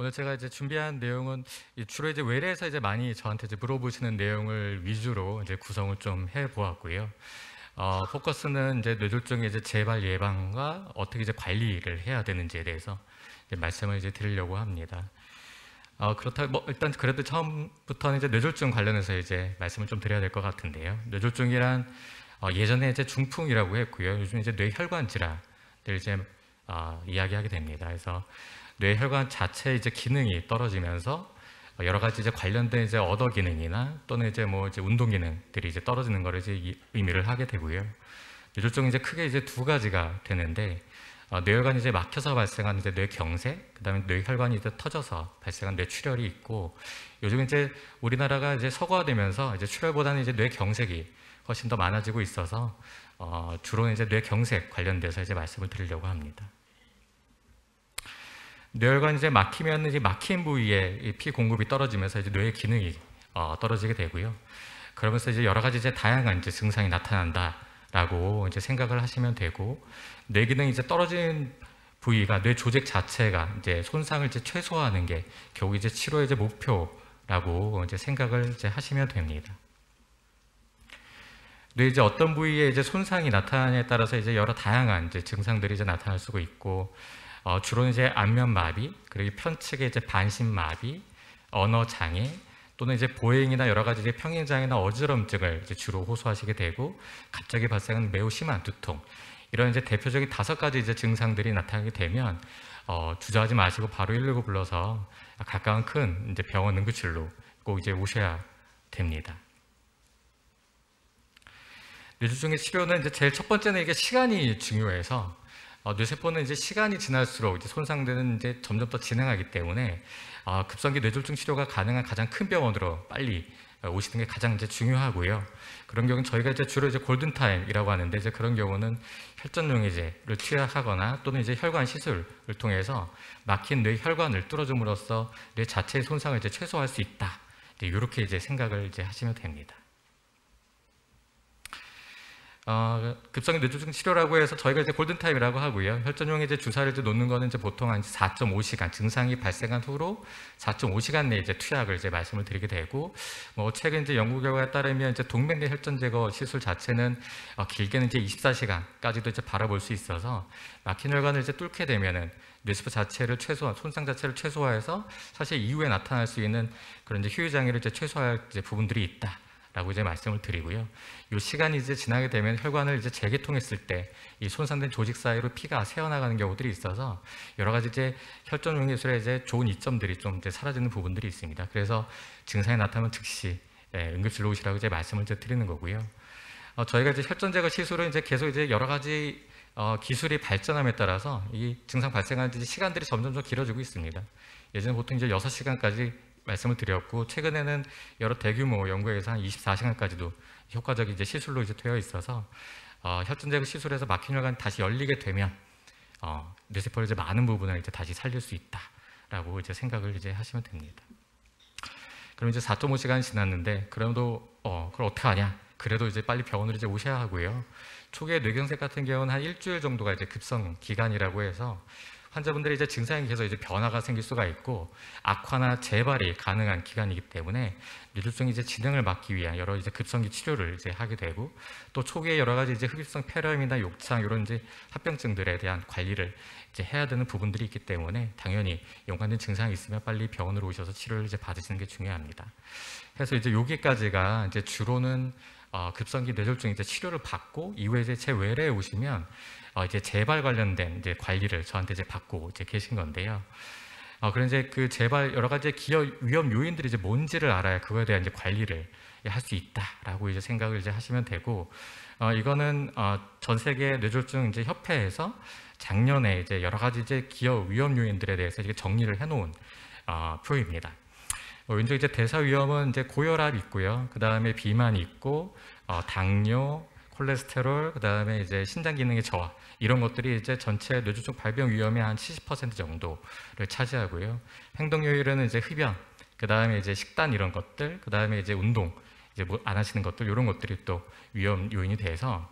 오늘 제가 이제 준비한 내용은 주로 이제 외래에서 이제 많이 저한테 이제 물어보시는 내용을 위주로 이제 구성을 좀 해보았고요. 포커스는 이제 뇌졸중의 이제 재발 예방과 어떻게 이제 관리를 해야 되는지에 대해서 이제 말씀을 이제 드리려고 합니다. 그렇다 뭐 일단 그래도 처음부터는 이제 뇌졸중 관련해서 이제 말씀을 좀 드려야 될 것 같은데요. 뇌졸중이란 예전에 이제 중풍이라고 했고요. 요즘 이제 뇌혈관 질환을 이제 이야기하게 됩니다. 그래서 뇌혈관 자체 이제 기능이 떨어지면서 여러 가지 이제 관련된 이제 어더 기능이나 또는 이제 뭐 이제 운동 기능들이 이제 떨어지는 거를 이제 의미를 하게 되고요. 뇌졸중이 이제 크게 이제 두 가지가 되는데 뇌혈관이 이제 막혀서 발생한 이제 뇌경색, 그다음에 뇌혈관이 이제 터져서 발생한 뇌출혈이 있고, 요즘 이제 우리나라가 이제 서구화되면서 이제 출혈보다는 이제 뇌경색이 훨씬 더 많아지고 있어서 주로 이제 뇌경색 관련돼서 이제 말씀을 드리려고 합니다. 뇌혈관이 이제 막히면 이제 막힌 부위에 피 공급이 떨어지면서 이제 뇌의 기능이 떨어지게 되고요. 그러면서 이제 여러 가지 이제 다양한 이제 증상이 나타난다라고 이제 생각을 하시면 되고, 뇌 기능이 이제 떨어진 부위가 뇌 조직 자체가 이제 손상을 이제 최소화하는 게 결국 이제 치료의 이제 목표라고 이제 생각을 이제 하시면 됩니다. 뇌 이제 어떤 부위에 이제 손상이 나타나냐에 따라서 이제 여러 다양한 이제 증상들이 이제 나타날 수가 있고, 주로 이제 안면 마비, 그리고 편측의 이제 반신 마비, 언어 장애, 또는 이제 보행이나 여러 가지 이제 평행 장애나 어지럼증을 이제 주로 호소하시게 되고, 갑자기 발생하는 매우 심한 두통, 이런 이제 대표적인 5가지 이제 증상들이 나타나게 되면 주저하지 마시고 바로 119 불러서 가까운 큰 이제 병원 응급실로 꼭 이제 오셔야 됩니다. 뇌졸중의 치료는 이제 제일 첫 번째는 이게 시간이 중요해서, 뇌세포는 이제 시간이 지날수록 이제 손상되는 이제 점점 더 진행하기 때문에 급성기 뇌졸중 치료가 가능한 가장 큰 병원으로 빨리 오시는 게 가장 이제 중요하고요. 그런 경우는 저희가 이제 주로 이제 골든타임이라고 하는데, 이제 그런 경우는 혈전용해제를 투여하거나 또는 이제 혈관 시술을 통해서 막힌 뇌 혈관을 뚫어줌으로써 뇌 자체의 손상을 이제 최소화할 수 있다. 이렇게 이제 생각을 이제 하시면 됩니다. 급성기 뇌졸중 치료라고 해서 저희가 이제 골든타임이라고 하고요. 혈전용 해제 주사를 이제 놓는 거는 이제 보통 한 4.5시간, 증상이 발생한 후로 4.5시간 내에 이제 투약을 이제 말씀을 드리게 되고, 뭐 최근 이제 연구 결과에 따르면 이제 동맥내 혈전 제거 시술 자체는 길게는 이제 24시간까지도 이제 바라볼 수 있어서, 막힌 혈관을 이제 뚫게 되면은 뇌세포 자체를 손상 자체를 최소화해서 사실 이후에 나타날 수 있는 그런 이제 휴유 장애를 이제 최소화할 이제 부분들이 있다. 라고 이제 말씀을 드리고요. 이 시간이 이제 지나게 되면 혈관을 이제 재개통했을 때 이 손상된 조직 사이로 피가 새어나가는 경우들이 있어서 여러 가지 이제 혈전용 예술의 이제 좋은 이점들이 좀 이제 사라지는 부분들이 있습니다. 그래서 증상이 나타나면 즉시 응급실로 오시라고 이제 말씀을 이제 드리는 거고요. 저희가 이제 혈전 제거 시술은 이제 계속 이제 여러 가지 기술이 발전함에 따라서 이 증상 발생하는 시간들이 점점 더 길어지고 있습니다. 예전에 보통 이제 6시간까지 말씀을 드렸고, 최근에는 여러 대규모 연구에서 한 24시간까지도 효과적인 이제 시술로 이제 되어 있어서 혈전 제거 시술에서 막힌 혈관이 다시 열리게 되면 뇌세포를 이제 많은 부분을 이제 다시 살릴 수 있다라고 이제 생각을 이제 하시면 됩니다. 그럼 이제 4.5시간이 지났는데 그래도 그걸 어떻게 하냐? 그래도 이제 빨리 병원으로 이제 오셔야 하고요. 초기의 뇌경색 같은 경우는 한 일주일 정도가 이제 급성 기간이라고 해서 환자분들이 이제 증상이 계속 이제 변화가 생길 수가 있고 악화나 재발이 가능한 기간이기 때문에 뇌졸중이 이제 진행을 막기 위한 여러 이제 급성기 치료를 이제 하게 되고, 또 초기에 여러 가지 이제 흡입성 폐렴이나 욕창 이런 이제 합병증들에 대한 관리를 이제 해야 되는 부분들이 있기 때문에 당연히 연관된 증상이 있으면 빨리 병원으로 오셔서 치료를 이제 받으시는 게 중요합니다. 그래서 이제 여기까지가 이제 주로는 급성기 뇌졸중 이제 치료를 받고 이후에 이제 제 외래에 오시면 이제 재발 관련된 이제 관리를 저한테 이제 받고 이제 계신 건데요. 그런 이제 그 재발 여러 가지 기여 위험 요인들이 이제 뭔지를 알아야 그거에 대한 이제 관리를 할 수 있다라고 이제 생각을 이제 하시면 되고, 이거는 전 세계 뇌졸중 이제 협회에서 작년에 이제 여러 가지 이제 기여 위험 요인들에 대해서 이렇게 정리를 해놓은 표입니다. 왼쪽 이제 대사 위험은 이제 고혈압 있고요. 그 다음에 비만이 있고, 당뇨, 콜레스테롤, 그 다음에 이제 신장 기능의 저하, 이런 것들이 이제 전체 뇌졸중 발병 위험의 한 70% 정도를 차지하고요. 행동 요일은 이제 흡연, 그 다음에 이제 식단 이런 것들, 그 다음에 이제 운동, 이제 뭐 안 하시는 것들, 이런 것들이 또 위험 요인이 돼서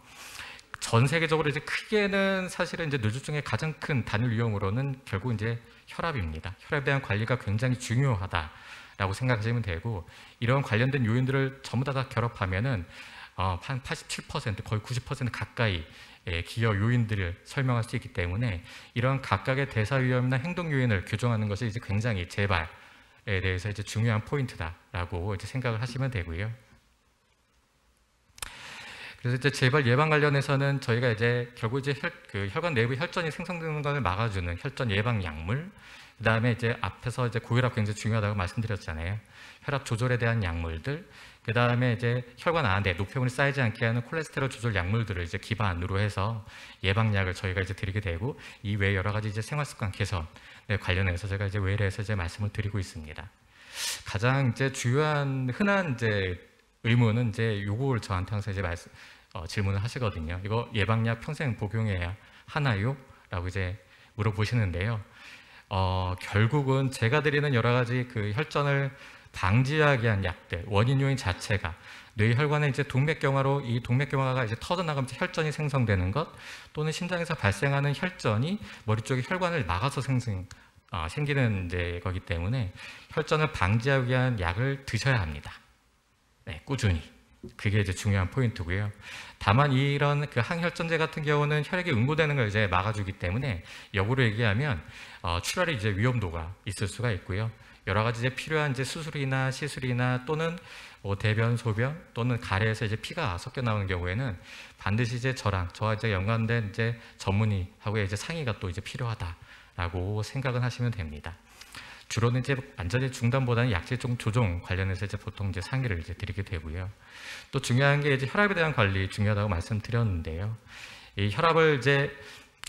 전 세계적으로 이제 크게는 사실은 이제 뇌졸중의 가장 큰 단일 위험으로는 결국 이제 혈압입니다. 혈압에 대한 관리가 굉장히 중요하다라고 생각하시면 되고, 이런 관련된 요인들을 전부 다 결합하면은 한 87% 거의 90% 가까이 기여 요인들을 설명할 수 있기 때문에 이런 각각의 대사 위험이나 행동 요인을 교정하는 것이 이제 굉장히 재발에 대해서 이제 중요한 포인트다라고 이제 생각을 하시면 되고요. 그래서 이제 재발 예방 관련해서는 저희가 이제 결국 이제 혈관 내부 혈전이 생성되는 것을 막아주는 혈전 예방 약물, 그 다음에 이제 앞에서 이제 고혈압 굉장히 중요하다고 말씀드렸잖아요. 혈압 조절에 대한 약물들, 그 다음에 이제 혈관 안에 노폐물이 쌓이지 않게 하는 콜레스테롤 조절 약물들을 이제 기반으로 해서 예방약을 저희가 이제 드리게 되고, 이 외에 여러 가지 이제 생활습관 개선에 관련해서 제가 이제 외래에서 이제 말씀을 드리고 있습니다. 가장 이제 주요한 흔한 이제 의문은 이제 요걸 저한테 항상 이제 질문을 하시거든요. 이거 예방약 평생 복용해야 하나요? 라고 이제 물어보시는데요. 결국은 제가 드리는 여러 가지 그 혈전을 방지하기 위한 약들, 원인 요인 자체가 뇌혈관에 이제 동맥경화로 이 동맥경화가 이제 터져나가면서 혈전이 생성되는 것, 또는 심장에서 발생하는 혈전이 머리 쪽에 혈관을 막아서 생기는 이제 거기 때문에 혈전을 방지하기 위한 약을 드셔야 합니다. 네, 꾸준히. 그게 이제 중요한 포인트고요. 다만 이런 그 항혈전제 같은 경우는 혈액이 응고되는 걸 이제 막아주기 때문에 역으로 얘기하면 출혈의 이제 위험도가 있을 수가 있고요. 여러 가지 이제 필요한 이제 수술이나 시술이나 또는 대변, 소변 또는 가래에서 이제 피가 섞여 나오는 경우에는 반드시 이제 저와 이제 연관된 이제 전문의하고의 이제 상의가 또 이제 필요하다라고 생각은 하시면 됩니다. 주로는 이제 완전히 중단보다는 약질 조정 관련해서 이제 보통 이제 상의를 이제 드리게 되고요. 또 중요한 게 이제 혈압에 대한 관리 중요하다고 말씀드렸는데요. 이 혈압을 이제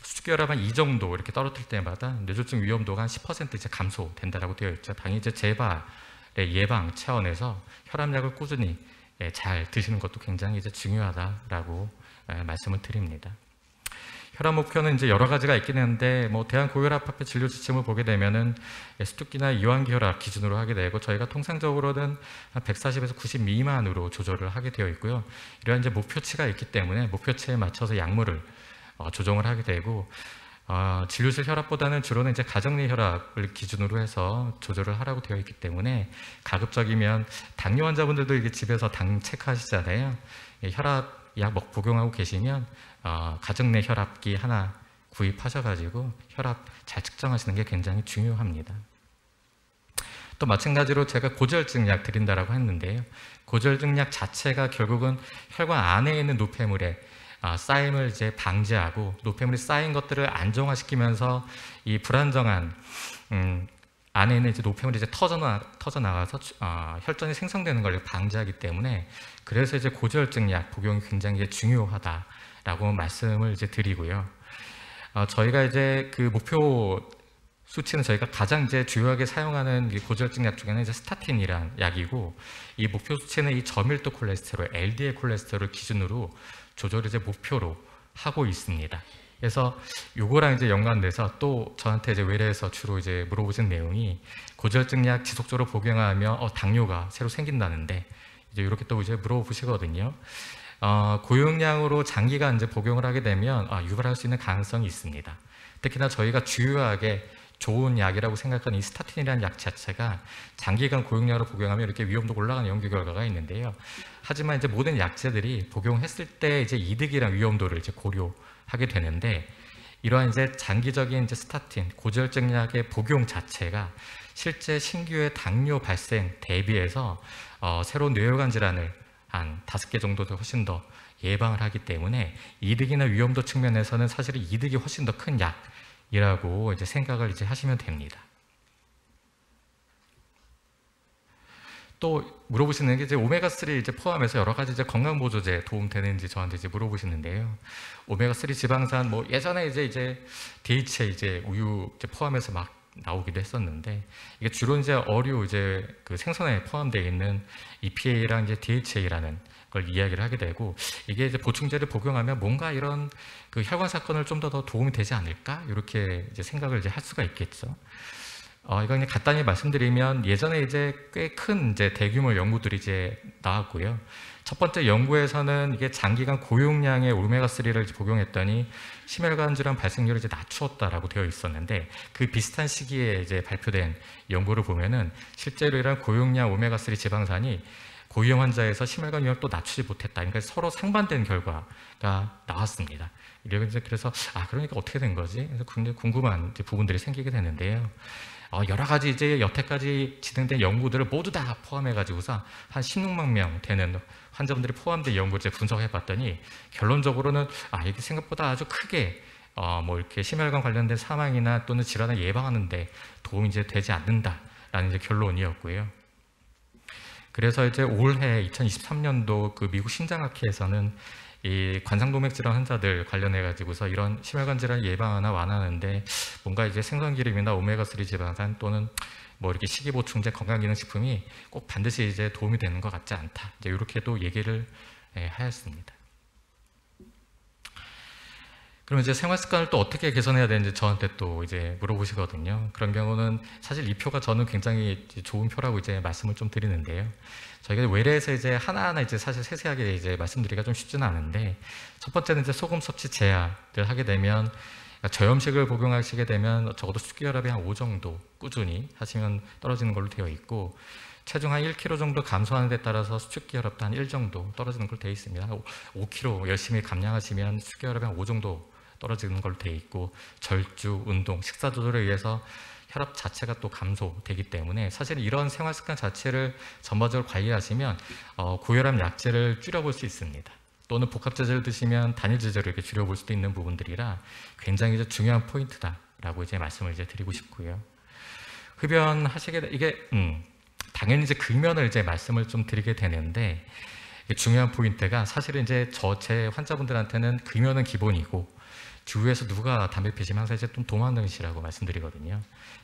수축혈압 한 2 정도 이렇게 떨어뜨릴 때마다 뇌졸중 위험도가 한 10% 이제 감소된다라고 되어 있죠. 당연히 이제 재발의 예방 차원에서 혈압약을 꾸준히 잘 드시는 것도 굉장히 이제 중요하다라고 말씀을 드립니다. 혈압 목표는 이제 여러 가지가 있긴 한데, 대한고혈압협회 진료 지침을 보게 되면은 수축기나 이완기 혈압 기준으로 하게 되고, 저희가 통상적으로는 한 140에서 90 미만으로 조절을 하게 되어 있고요. 이러한 이제 목표치가 있기 때문에 목표치에 맞춰서 약물을 조정을 하게 되고, 진료실 혈압보다는 주로는 이제 가정 내 혈압을 기준으로 해서 조절을 하라고 되어 있기 때문에, 가급적이면 당뇨 환자분들도 이게 집에서 당 체크하시잖아요. 혈압 약 복용하고 계시면 가정 내 혈압기 하나 구입하셔가지고 혈압 잘 측정하시는 게 굉장히 중요합니다. 또 마찬가지로 제가 고지혈증 약 드린다라고 했는데요. 고지혈증 약 자체가 결국은 혈관 안에 있는 노폐물의 쌓임을 이제 방지하고, 노폐물이 쌓인 것들을 안정화시키면서 이 불안정한 안에 있는 이제 노폐물이 이제 터져나가서 혈전이 생성되는 걸 방지하기 때문에, 그래서 이제 고지혈증 약 복용이 굉장히 중요하다라고 말씀을 이제 드리고요. 저희가 이제 그 목표 수치는 저희가 가장 이제 주요하게 사용하는 고지혈증 약 중에는 이제 스타틴이란 약이고, 이 목표 수치는 이 저밀도 콜레스테롤, LDL 콜레스테롤 기준으로 조절을 이제 목표로 하고 있습니다. 그래서 요거랑 이제 연관돼서 또 저한테 이제 외래에서 주로 이제 물어보신 내용이, 고지혈증 약 지속적으로 복용하면 당뇨가 새로 생긴다는데 이제 이렇게 또 이제 물어보시거든요. 고용량으로 장기간 이제 복용을 하게 되면 유발할 수 있는 가능성이 있습니다. 특히나 저희가 주요하게 좋은 약이라고 생각하는 이 스타틴이라는 약 자체가 장기간 고용량으로 복용하면 이렇게 위험도가 올라가는 연구 결과가 있는데요. 하지만 이제 모든 약제들이 복용했을 때 이제 이득이랑 위험도를 이제 고려하게 되는데, 이러한 이제 장기적인 이제 스타틴, 고지혈증 약의 복용 자체가 실제 신규의 당뇨 발생 대비해서 새로운 뇌혈관 질환을 한 5개 정도 더 훨씬 더 예방을 하기 때문에, 이득이나 위험도 측면에서는 사실은 이득이 훨씬 더 큰 약이라고 이제 생각을 이제 하시면 됩니다. 또 물어보시는 게 이제 오메가3 이제 포함해서 여러 가지 이제 건강보조제 도움되는지 저한테 이제 물어보시는데요. 오메가3 지방산 예전에 이제 DHA 이제 우유 이제 포함해서 막 나오기도 했었는데, 이게 주로 이제 어류 이제 그 생선에 포함되어 있는 EPA랑 이제 DHA라는 걸 이야기를 하게 되고, 이게 이제 보충제를 복용하면 뭔가 이런 그 혈관 사건을 좀 더 도움이 되지 않을까, 이렇게 이제 생각을 이제 할 수가 있겠죠. 이거 그냥 간단히 말씀드리면, 예전에 이제 꽤 큰 이제 대규모 연구들이 이제 나왔고요. 첫 번째 연구에서는 이게 장기간 고용량의 오메가3를 복용했더니 심혈관 질환 발생률을 이제 낮추었다라고 되어 있었는데, 그 비슷한 시기에 이제 발표된 연구를 보면은 실제로 이런 고용량 오메가3 지방산이 고위험 환자에서 심혈관 위험을 또 낮추지 못했다. 그러니까 서로 상반된 결과가 나왔습니다. 그래서 그러니까 어떻게 된 거지? 그래서 굉장히 궁금한 부분들이 생기게 되는데요. 여러 가지 이제 여태까지 진행된 연구들을 모두 다 포함해가지고서 한 16만 명 되는 환자분들이 포함된 연구를 분석해봤더니 결론적으로는 이게 생각보다 아주 크게 뭐 이렇게 심혈관 관련된 사망이나 또는 질환을 예방하는데 도움이 이제 되지 않는다라는 이제 결론이었고요. 그래서 이제 올해 2023년도 그 미국 심장학회에서는 이 관상동맥 질환 환자들 관련해 가지고서 이런 심혈관 질환 예방하나 완화하는데 뭔가 이제 생선기름이나 오메가3 지방산 또는 뭐 이렇게 식이보충제 건강기능식품이 꼭 반드시 이제 도움이 되는 것 같지 않다. 이제 이렇게도 얘기를 하였습니다. 그럼 이제 생활 습관을 또 어떻게 개선해야 되는지 저한테 또 이제 물어보시거든요. 그런 경우는 사실 이 표가 저는 굉장히 좋은 표라고 이제 말씀을 좀 드리는데요. 저희가 외래에서 이제 하나하나 이제 사실 세세하게 이제 말씀드리기가 좀 쉽지는 않은데, 첫 번째는 이제 소금 섭취 제한을 하게 되면, 저염식을 복용하시게 되면 적어도 수기혈압이 한 5 정도 꾸준히 하시면 떨어지는 걸로 되어 있고, 체중 한 1kg 정도 감소하는 데 따라서 수축기혈압도 한 1 정도 떨어지는 걸로 되어 있습니다. 5kg 열심히 감량하시면 수기혈압이 한 5 정도 떨어지는 걸로 되어 있고, 절주, 운동, 식사 조절에 의해서 혈압 자체가 또 감소되기 때문에 사실 이런 생활 습관 자체를 전반적으로 관리하시면 고혈압 약제를 줄여볼 수 있습니다. 또는 복합제제를 드시면 단일제제를 이렇게 줄여볼 수도 있는 부분들이라 굉장히 이제 중요한 포인트다라고 이제 말씀을 이제 드리고 싶고요. 흡연하시게 이게 당연히 이제 금연을 이제 말씀을 좀 드리게 되는데, 중요한 포인트가 사실은 이제 제 환자분들한테는 금연은 기본이고, 주위에서 누가 담배 피시면 항상 이제 좀 도망다니시라고 말씀드리거든요.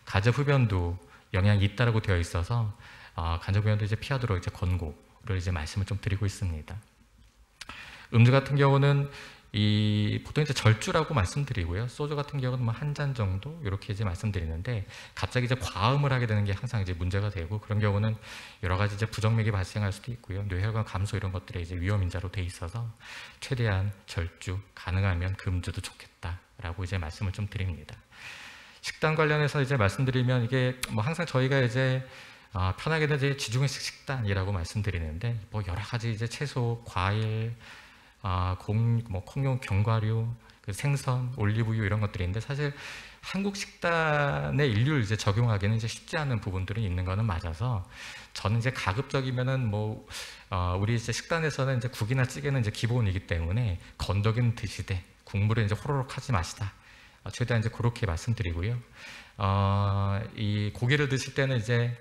간접 흡연도 영향이 있다라고 되어 있어서 간접 흡연도 이제 피하도록 이제 권고를 이제 말씀을 좀 드리고 있습니다. 음주 같은 경우는 보통 이제 절주라고 말씀드리고요. 소주 같은 경우는 뭐 한 잔 정도 이렇게 이제 말씀드리는데, 갑자기 이제 과음을 하게 되는 게 항상 이제 문제가 되고, 그런 경우는 여러 가지 이제 부정맥이 발생할 수도 있고요. 뇌혈관 감소 이런 것들에 이제 위험 인자로 돼 있어서 최대한 절주, 가능하면 금주도 좋겠다라고 이제 말씀을 좀 드립니다. 식단 관련해서 이제 말씀드리면, 이게 뭐 항상 저희가 이제 편하게는 이제 지중해식 식단이라고 말씀드리는데, 뭐 여러 가지 이제 채소, 과일, 콩류, 견과류, 생선, 올리브유 이런 것들인데, 사실 한국 식단의 인류를 이제 적용하기는 이제 쉽지 않은 부분들이 있는 거는 맞아서, 저는 이제 가급적이면은 우리 이제 식단에서는 이제 국이나 찌개는 이제 기본이기 때문에 건더기는 드시되 국물을 이제 호로록 하지 마시다. 최대한 이제 그렇게 말씀드리고요. 이 고기를 드실 때는 이제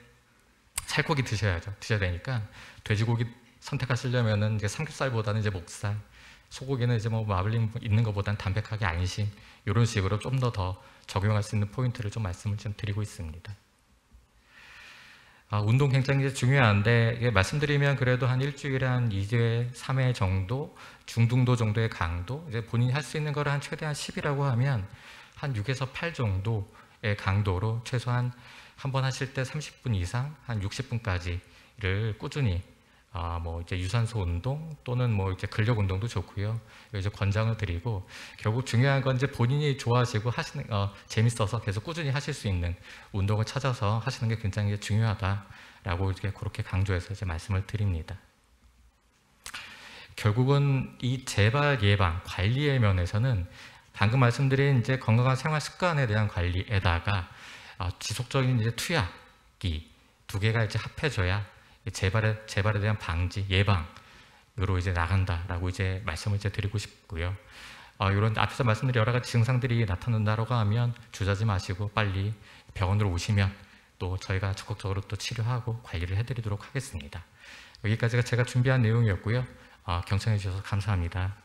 살코기 드셔야 되니까 돼지고기 선택하시려면은 이제 삼겹살보다는 이제 목살, 소고기는 이제 뭐 마블링 있는 것보다는 담백하게 안심, 이런 식으로 좀 더 적용할 수 있는 포인트를 좀 말씀을 좀 드리고 있습니다. 운동 굉장히 중요한데, 이게 말씀드리면 그래도 한 일주일에 한 2회, 3회 정도, 중등도 정도의 강도, 이제 본인이 할 수 있는 거를 한 최대한 10이라고 하면 한 6에서 8 정도의 강도로 최소한 한 번 하실 때 30분 이상, 한 60분까지를 꾸준히 뭐 이제 유산소 운동 또는 뭐 이제 근력 운동도 좋고요. 이제 권장을 드리고, 결국 중요한 건 이제 본인이 좋아하시고 하시는 재밌어서 계속 꾸준히 하실 수 있는 운동을 찾아서 하시는 게 굉장히 중요하다라고 이제 그렇게 강조해서 이제 말씀을 드립니다. 결국은 이 재발 예방 관리의 면에서는 방금 말씀드린 이제 건강한 생활 습관에 대한 관리에다가 지속적인 이제 투약이 두 개가 이제 합해져야 재발에 대한 방지, 예방으로 이제 나간다라고 이제 말씀을 이제 드리고 싶고요. 이런 앞에서 말씀드린 여러 가지 증상들이 나타난다라고 하면 주저하지 마시고 빨리 병원으로 오시면 또 저희가 적극적으로 또 치료하고 관리를 해드리도록 하겠습니다. 여기까지가 제가 준비한 내용이었고요. 경청해 주셔서 감사합니다.